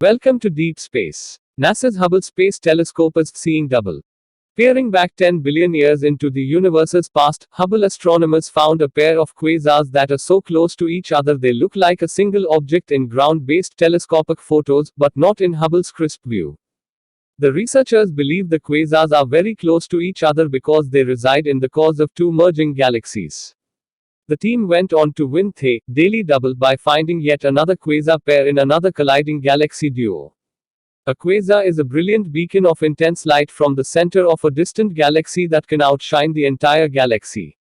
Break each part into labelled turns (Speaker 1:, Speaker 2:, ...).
Speaker 1: Welcome to Deep Space. NASA's Hubble Space Telescope is seeing double. Peering back 10 billion years into the universe's past, Hubble astronomers found a pair of quasars that are so close to each other they look like a single object in ground-based telescopic photos, but not in Hubble's crisp view. The researchers believe the quasars are very close to each other because they reside in the cores of two merging galaxies. The team went on to win the daily double by finding yet another quasar pair in another colliding galaxy duo. A quasar is a brilliant beacon of intense light from the center of a distant galaxy that can outshine the entire galaxy.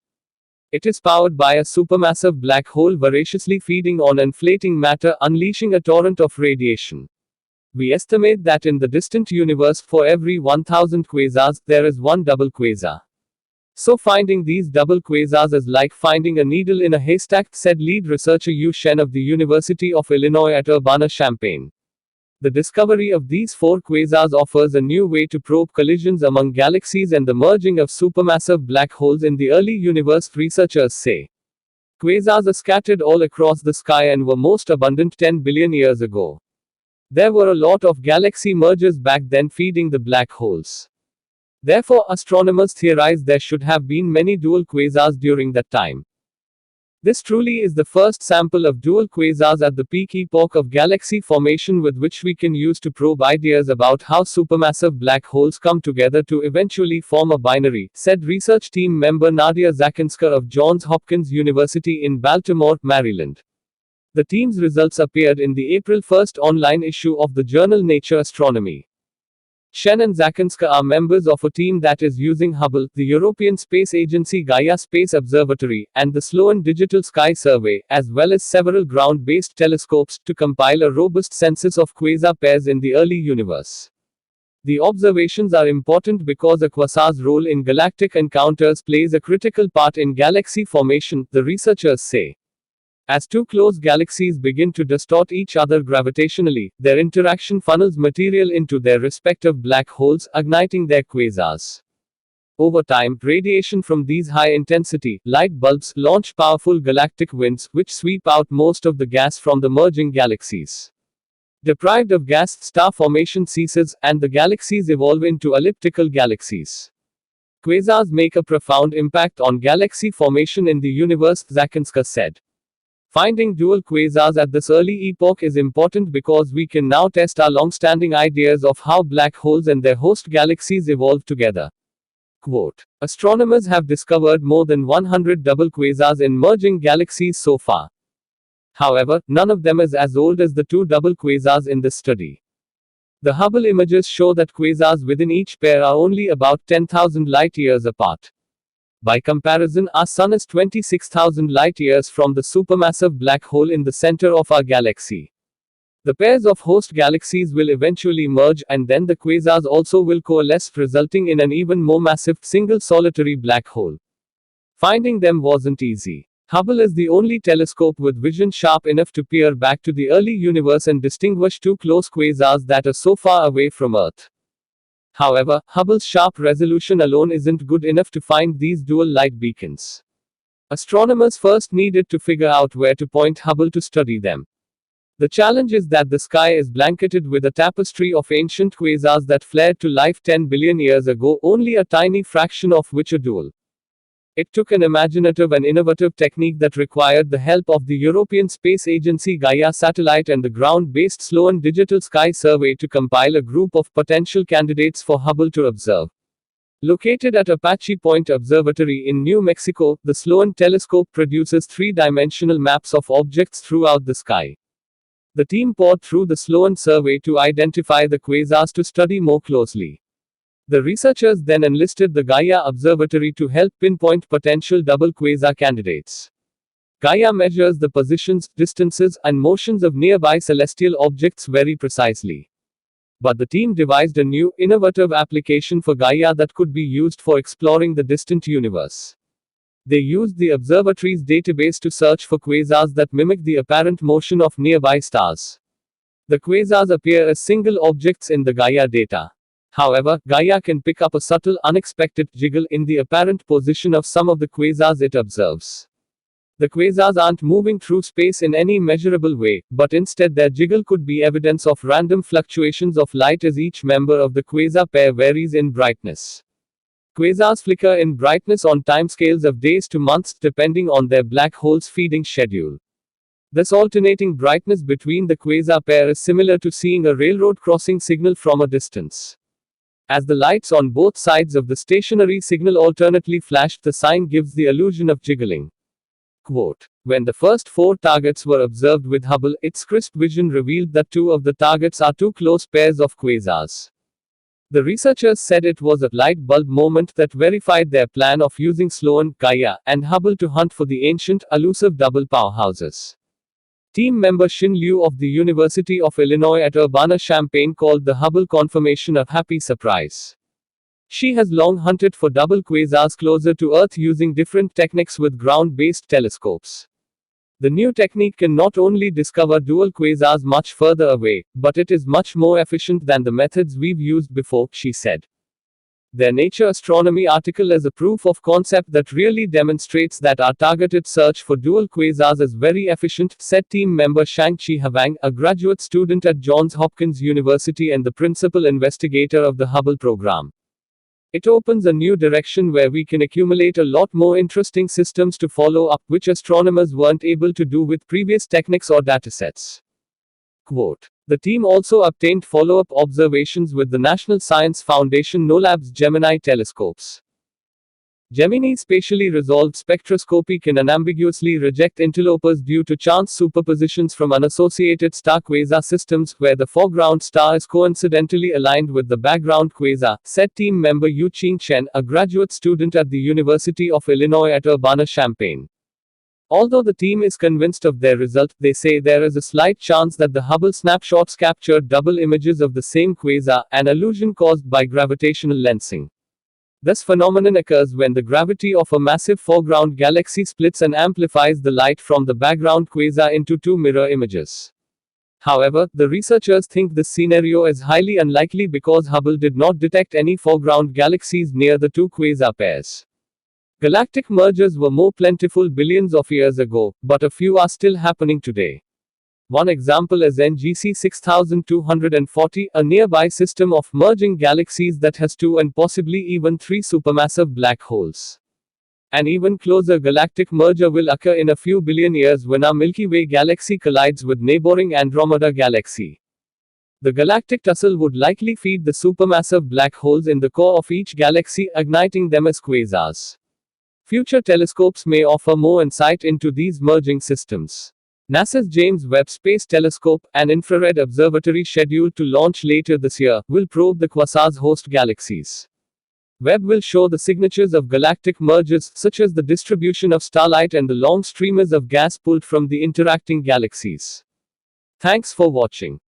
Speaker 1: It is powered by a supermassive black hole voraciously feeding on inflating matter, unleashing a torrent of radiation. We estimate that in the distant universe, for every 1,000 quasars, there is one double quasar. So finding these double quasars is like finding a needle in a haystack, said lead researcher Yu Shen of the University of Illinois at Urbana-Champaign. The discovery of these four quasars offers a new way to probe collisions among galaxies and the merging of supermassive black holes in the early universe, researchers say. Quasars are scattered all across the sky and were most abundant 10 billion years ago. There were a lot of galaxy mergers back then feeding the black holes. Therefore, astronomers theorize there should have been many dual quasars during that time. This truly is the first sample of dual quasars at the peak epoch of galaxy formation with which we can use to probe ideas about how supermassive black holes come together to eventually form a binary, said research team member Nadia Zakinska of Johns Hopkins University in Baltimore, Maryland. The team's results appeared in the April 1 online issue of the journal Nature Astronomy. Shen and Zakinska are members of a team that is using Hubble, the European Space Agency Gaia Space Observatory, and the Sloan Digital Sky Survey, as well as several ground-based telescopes, to compile a robust census of quasar pairs in the early universe. The observations are important because a quasar's role in galactic encounters plays a critical part in galaxy formation, the researchers say. As two close galaxies begin to distort each other gravitationally, their interaction funnels material into their respective black holes, igniting their quasars. Over time, radiation from these high-intensity light bulbs launch powerful galactic winds, which sweep out most of the gas from the merging galaxies. Deprived of gas, star formation ceases, and the galaxies evolve into elliptical galaxies. Quasars make a profound impact on galaxy formation in the universe, Zakinska said. Finding dual quasars at this early epoch is important because we can now test our long-standing ideas of how black holes and their host galaxies evolve together. Quote, astronomers have discovered more than 100 double quasars in merging galaxies so far. However, none of them is as old as the two double quasars in this study. The Hubble images show that quasars within each pair are only about 10,000 light-years apart. By comparison, our Sun is 26,000 light-years from the supermassive black hole in the center of our galaxy. The pairs of host galaxies will eventually merge, and then the quasars also will coalesce, resulting in an even more massive, single solitary black hole. Finding them wasn't easy. Hubble is the only telescope with vision sharp enough to peer back to the early universe and distinguish two close quasars that are so far away from Earth. However, Hubble's sharp resolution alone isn't good enough to find these dual light beacons. Astronomers first needed to figure out where to point Hubble to study them. The challenge is that the sky is blanketed with a tapestry of ancient quasars that flared to life 10 billion years ago, only a tiny fraction of which are dual. It took an imaginative and innovative technique that required the help of the European Space Agency Gaia satellite and the ground-based Sloan Digital Sky Survey to compile a group of potential candidates for Hubble to observe. Located at Apache Point Observatory in New Mexico, the Sloan telescope produces three-dimensional maps of objects throughout the sky. The team pored through the Sloan survey to identify the quasars to study more closely. The researchers then enlisted the Gaia Observatory to help pinpoint potential double quasar candidates. Gaia measures the positions, distances, and motions of nearby celestial objects very precisely. But the team devised a new, innovative application for Gaia that could be used for exploring the distant universe. They used the observatory's database to search for quasars that mimic the apparent motion of nearby stars. The quasars appear as single objects in the Gaia data. However, Gaia can pick up a subtle, unexpected jiggle in the apparent position of some of the quasars it observes. The quasars aren't moving through space in any measurable way, but instead their jiggle could be evidence of random fluctuations of light as each member of the quasar pair varies in brightness. Quasars flicker in brightness on timescales of days to months depending on their black hole's feeding schedule. This alternating brightness between the quasar pair is similar to seeing a railroad crossing signal from a distance. As the lights on both sides of the stationary signal alternately flashed, the sign gives the illusion of jiggling. Quote, when the first 4 targets were observed with Hubble, its crisp vision revealed that 2 of the targets are 2 close pairs of quasars. The researchers said it was a light bulb moment that verified their plan of using Sloan, Gaia, and Hubble to hunt for the ancient, elusive double powerhouses. Team member Xin Liu of the University of Illinois at Urbana-Champaign called the Hubble confirmation a happy surprise. She has long hunted for double quasars closer to Earth using different techniques with ground-based telescopes. The new technique can not only discover dual quasars much further away, but it is much more efficient than the methods we've used before, she said. Their Nature Astronomy article is a proof of concept that really demonstrates that our targeted search for dual quasars is very efficient, said team member Shang-Chi Huang, a graduate student at Johns Hopkins University and the principal investigator of the Hubble program. It opens a new direction where we can accumulate a lot more interesting systems to follow up, which astronomers weren't able to do with previous techniques or datasets. Quote, the team also obtained follow-up observations with the National Science Foundation NOLAB's Gemini telescopes. Gemini's spatially resolved spectroscopy can unambiguously reject interlopers due to chance superpositions from unassociated star quasar systems, where the foreground star is coincidentally aligned with the background quasar, said team member Yu-Ching Chen, a graduate student at the University of Illinois at Urbana-Champaign. Although the team is convinced of their result, they say there is a slight chance that the Hubble snapshots captured double images of the same quasar, an illusion caused by gravitational lensing. This phenomenon occurs when the gravity of a massive foreground galaxy splits and amplifies the light from the background quasar into 2 mirror images. However, the researchers think this scenario is highly unlikely because Hubble did not detect any foreground galaxies near the 2 quasar pairs. Galactic mergers were more plentiful billions of years ago, but a few are still happening today. One example is NGC 6240, a nearby system of merging galaxies that has 2 and possibly even 3 supermassive black holes. An even closer galactic merger will occur in a few billion years when our Milky Way galaxy collides with neighboring Andromeda galaxy. The galactic tussle would likely feed the supermassive black holes in the core of each galaxy, igniting them as quasars. Future telescopes may offer more insight into these merging systems. NASA's James Webb Space Telescope, an infrared observatory scheduled to launch later this year, will probe the quasars' host galaxies. Webb will show the signatures of galactic mergers, such as the distribution of starlight and the long streamers of gas pulled from the interacting galaxies. Thanks for watching.